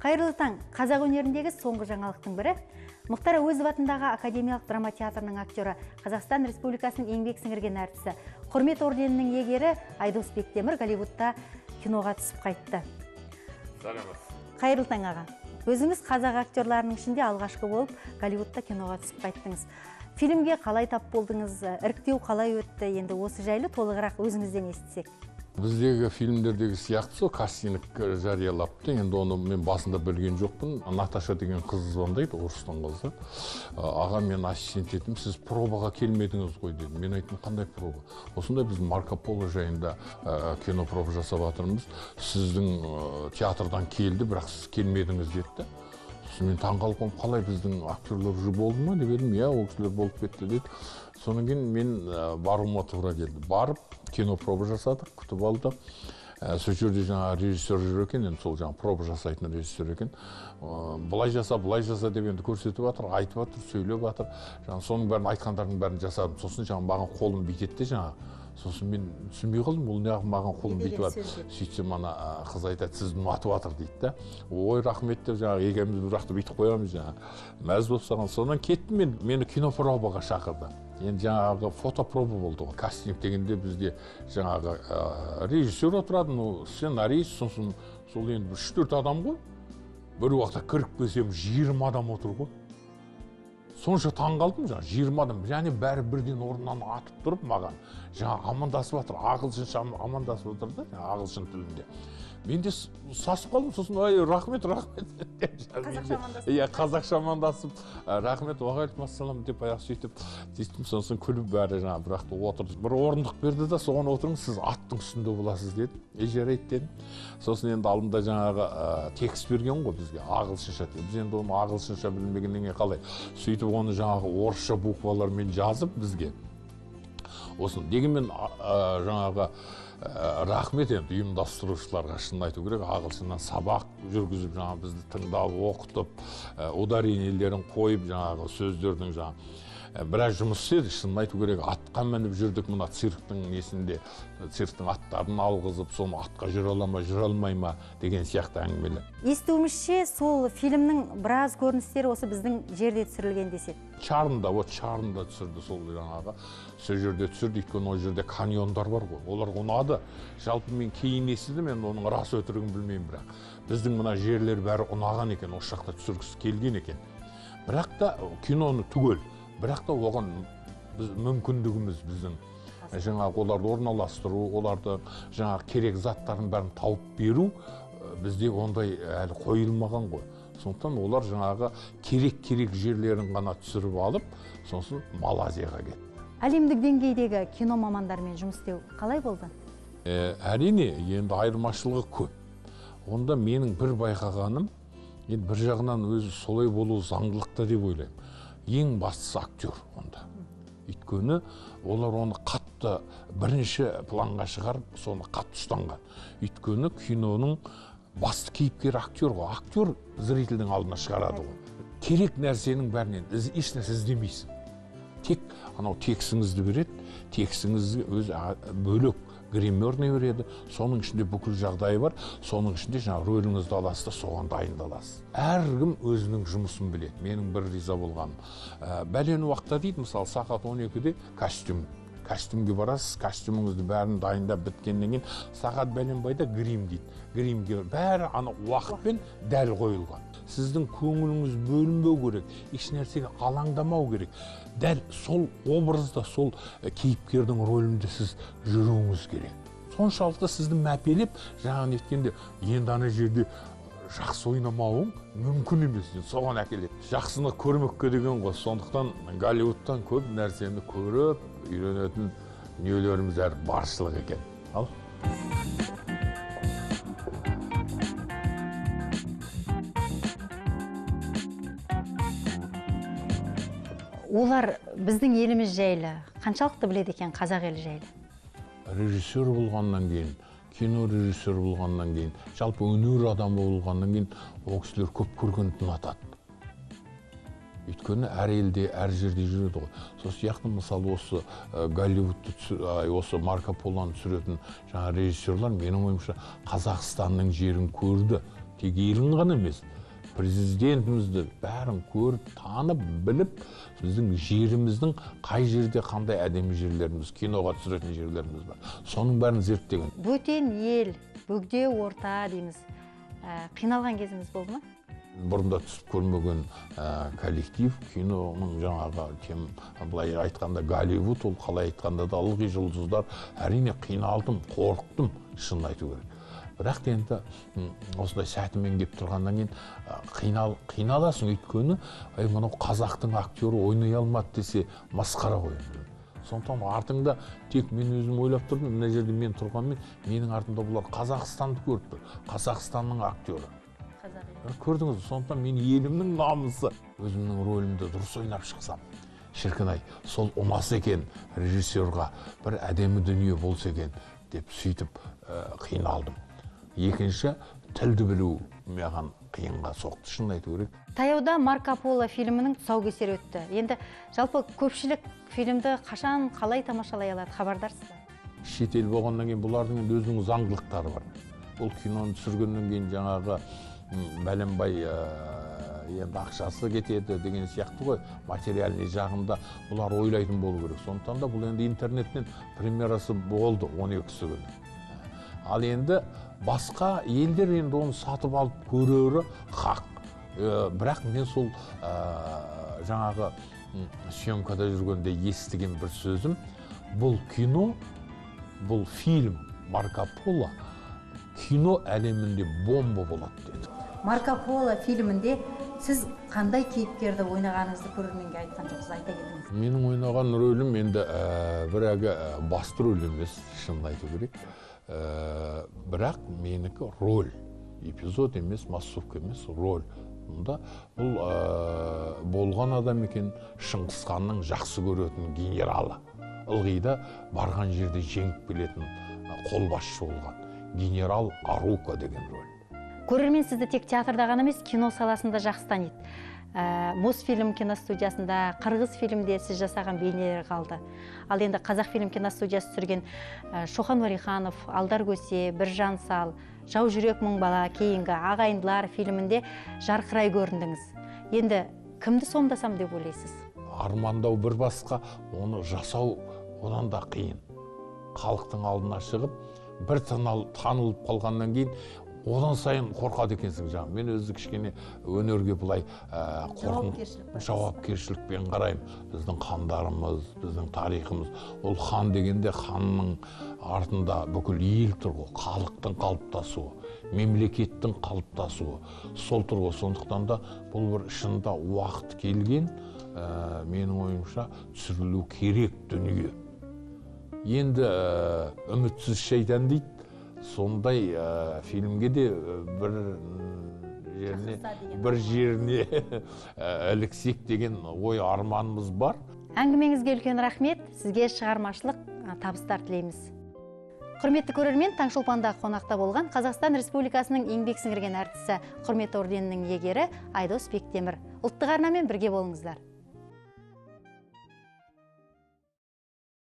Қайырлы таң, қазақ өнеріндегі соңғы жаңалықтың бірі. Мұхтар Әуезов атындағы Академиялық драма театрының актері, Қазақстан Республикасының еңбек сіңірген әртісі, құрмет орденінің иегері Айдос Бектемір Голливудта киноға түсіп қайтты. Қайырлы таң аға. Өзіңіз қазақ актерларының ішінде алғашқы болып Голливудта киноға түсіп қайттыңыз. Фильмге қалай тап болдыңыз, іріктеу қалай өтті, енді осы жайлы толығырақ өзіңізден естісек. Біздегі фильмдердегі сияқты сол кастинг жариялапты. Енді оны мен басында білген жоқпын. Наташа деген қыз звондайды, орыстың қызы. Аға, мен ассистент етім, сіз пробаға келмедіңіз ғой деді. Мен айттым, қандай проба? Осындай біз Марко Поло жайында кино проба жасап жатырмыз. Сіздің театрдан келді, бірақ сіз келмедіңіз деді. Мен таңғалып қалдым, қалай біздің актерлер уже болды ма деп едім. Иә, ол кісілер болып кетті деді. Содан кейін мен баруыма тура келді. Барып кино проба жасадық, күтіп алдық. Сол жерде жаңа режиссер жүр екен, енді сол жаңа проба жасайтын режиссер екен. Былай жаса деп енді көрсетіп жатыр, айтып жатыр, сөйлеп жатыр. Соның бәрін айтқандардың бәрін жасадым. Сосын жаңа маған қолым бүйтеді жаңа. Сосын мен түсінбей қалдым, ол неғып маған қолым бүйтіп жатыр. Сөйтсем ана қыз айтады, сіз ұнатып жатыр дейді да. Ой, рахмет деп жаңа екеуміз бір жақты бүйтіп қоямыз жаңа. Мәз болып салған. Содан кеттім, мені кино пробаға шақырды. Енді жаңағы фотопроба болды ғой. Кастинг дегенде бізде жаңағы режиссер отырады, сценарист, сосын сол енді 3-4 адам ғой. Бір уақытта кіріп келсем 20 адам отыр ғой. Сонша таңғалдым, жаңа 20 адам, және бәрі бірден орнынан атып тұрып маған жаңа амандасып жатыр, ағылшынша амандасып отыр да, ағылшын тілінде. Мен де сасып қалдым, сосын рахмет. Қазақша амандасып. Иә, қазақша амандасып, рахмет, уағалейкум ассалам деп аяқ сөйтіп, сосын күліп бәрі жаңа бірақ отырды. Бір орындық берді да, соған отырыңыз, сіз аттың үстінде боласыз деді. Жарайды дедім. Сосын енді алдымда жаңағы текст берген ғой бізге, ағылшынша. Біз енді оны ағылшынша білмегеннен қалай. Сөйтіп оны жаңағы орысша буквалармен жазып бізге. Осын дегенмен жаңағы рахмет енді ұйымдастырушыларға шынын айту керек, ағылшыннан сабақ жүргізіп жаңа бізді тыңдап, оқытып, ударениелерін қойып жаңағы сөздердің жаңа біраз жұмыс істеді, шынын айту керек, атқа мініп жүрдік мына цирктің несінде, цирктің аттарын алғызып, соны атқа жүре алмай ма деген сияқты әңгімелер. Естуімізше сол фильмнің біраз көріністері осы біздің жерде түсірілген десек. Чарында түсірді сол жаңағы. Сол жерде түсірді, өйткені ол жерде каньондар бар ғой. Олар ұнады. Жалпы мен кейін естідім, мен оның рас өтірігін білмеймін, бірақ біздің мына жерлер бәрі ұнаған екен, осы жақта түсіргісі келген екен. Бірақ та киноны түгел, бірақ та оған мүмкіндігіміз біздің жаңағы оларды орналастыру, оларды жаңағы керек заттарын бәрін тауып беру бізде ондай әлі қойылмаған ғой. Сондықтан олар жаңағы керек жерлерін ғана түсіріп алып, сосын Малайзияға кетті. Әлемдік деңгейдегі кино мамандармен жұмыс істеу қалай болды? Әрине, енді айырмашылығы көп. Онда менің бір байқағаным, енді бір жағынан өзі солай болу заңдылықта деп ойлаймын. Ең бастысы актер онда. Өйткені олар оны қатты бірінші планға шығарып, соны қатты ұстанған. Өйткені киноның басты кейіпкері актер ғой. Актер зрительдің алдына шығарады ғой. Керек нәрсенің бәрінен еш нәрсе іздемейсің. Тек анау текстіңізді береді, текстіңізді өзі бөлек гримерный береді, соның ішінде бүкіл жағдайы бар, соның ішінде жаңа рөліңізді аласыз да соған дайындаласыз. Әркім өзінің жұмысын біледі. Менің бір риза болғаным. Бәлен уақытта дейді, мысалы сағат 12-де костюмге барасыз, костюміңізді бәрін дайындап біткеннен кейін сағат бәлен байда грим дейді. Гримге бәрі ана уақытпен дәл қойылған. Сіздің көңіліңіз бөлінбеу керек, еш нәрсеге алаңдамау керек. Дәл сол образда, сол кейіпкердің рөлінде сіз жүруіңіз керек. Соншалықты сізді мәпелеп, жаңағы неткенде, енді ана жерде жақсы ойнамауың мүмкін емес, соған әкеледі. Жақсыны көрмекке деген ғой, сондықтан Голливудтан көп нәрсені көріп, үйренетін дүниелеріміз әрі баршылық екен. Ал? Олар біздің еліміз жайлы қаншалықты біледі екен қазақ елі жайлы? Режиссер болғаннан кейін, кино режиссер болғаннан кейін, жалпы өнер адамы болғаннан кейін, ол кісілер көп көргенді ұнатады. Өйткені әр елде, әр жерде жүреді ғой. Сол сияқты мысалы осы Голливудты, осы Марко Полоны түсіретін жаңа режиссерлар менің ойымша Қазақстанның жерін көрді. тек елін ғана емес, президентімізді бәрін көріп, танып, біліп, біздің жеріміздің қай жерде қандай әдемі жерлеріміз, киноға түсіретін жерлеріміз бар. Соның бәрін зерттеген. Бөтен ел, бөгде орта дейміз. Қиналған кезіңіз болды ма? Бұрында түсіп көрмеген коллектив, киноның жаңағы былай айтқанда Голливуд, ол қалай айтқанда да ылғи жұлдыздар, әрине қиналдым, қорықтым, шынын айту керек. Бірақ енді осындай сәтімен кеп тұрғаннан кейін қиналасың, өйткені мынау қазақтың актері ойнай алмады десе масқара ғой. Сондықтан артыңда тек мен өзім ойлап тұрдым, мына жерде мен тұрғанмен, менің артымда бұлар Қазақстанды көріп тұр, Қазақстанның актері. Көрдіңіз, сондықтан мен елімнің намысы, өзімнің рөлімді дұрыс ойнап шықсам, шіркін-ай, сол ұнаса екен режиссерға, бір әдемі дүние болса екен деп сөйтіп қиналдым. Екінші, тілді білу маған қиынға соқты, шынын айту керек. Таяуда Марко Поло фильмінің тұсаукесері өтті. Енді жалпы көпшілік фильмді қашан қалай тамашалай алады, хабардарсыз ба? Шетел болғаннан кейін бұлардың өзінің заңдылықтары бар. Бұл киноны түсіргеннен кейін жаңағы бәленбай енді ақшасы кетеді деген сияқты ғой, материальный жағында бұлар ойлайтын болу керек. Сондықтан да бұл енді интернеттен премьерасы болды 12-сі күні. Ал енді басқа елдер енді оны сатып алып көрері хақ. Бірақ мен сол жаңағы съемкада жүргенде естіген бір сөзім, бұл кино, бұл фильм Марко Поло кино әлемінде бомба болады деді. Марко Поло фильмінде сіз қандай кейіпкерді ойнағаныңызды көрерменге айтқан жоқсыз, айта кетіңіз. Менің ойнаған рөлім енді бірәгі басты рөл емес, шынын айту керек. Бірақ менікі роль, эпизод емес, массовка емес, роль. Мұнда бұл болған адам екен, Шыңғыс ханның жақсы көретін генералы. Ылғида барған жерде жеңіп келетін қолбасшы болған генерал Арука деген роль. Көрермен сізді тек театрда ғана емес, кино саласында жақсы таниды. Мосфильм киностудиясында, Қырғыз фильмде сіз жасаған бейнелер қалды. Ал енді Қазақфильм киностудиясы түсірген Шоқан Уәлиханов, Алдар Көсе, Біржан Сал, Жау жүрек мың бала, кейінгі Ағайындылар фильмінде жарқырай көріндіңіз. Енді кімді сомдасам деп ойлайсыз? Армандау бір басқа, оны жасау одан да қиын. Халықтың алдына шығып, бір танылып қалғаннан кейін одан сайын қорқады екенсің жаңа. Мен өзі кішкене өнерге бұлай жауапкершілікпен қараймын. Біздің хандарымыз, біздің тарихымыз. Ол хан дегенде ханның артында бүкіл ел тұр ғой, халықтың қалыптасуы, мемлекеттің қалыптасуы. Сол тұр ғой, сондықтан да бұл бір шынында уақыт келген, менің ойымша түсірілу керек дүние. Енді үмітсіз шайтан дейді. Сондай фильмге де бір жеріне іліксек деген ой арманымыз бар. Әңгімеңізге үлкен рахмет, сізге шығармашылық табыстар тілейміз. Құрметті көрермен, Таңшолпанда қонақта болған Қазақстан Республикасының еңбек сіңірген әртісі, құрмет орденінің иегері Айдос Бектемір. Ұлттық арнамен бірге болыңыздар.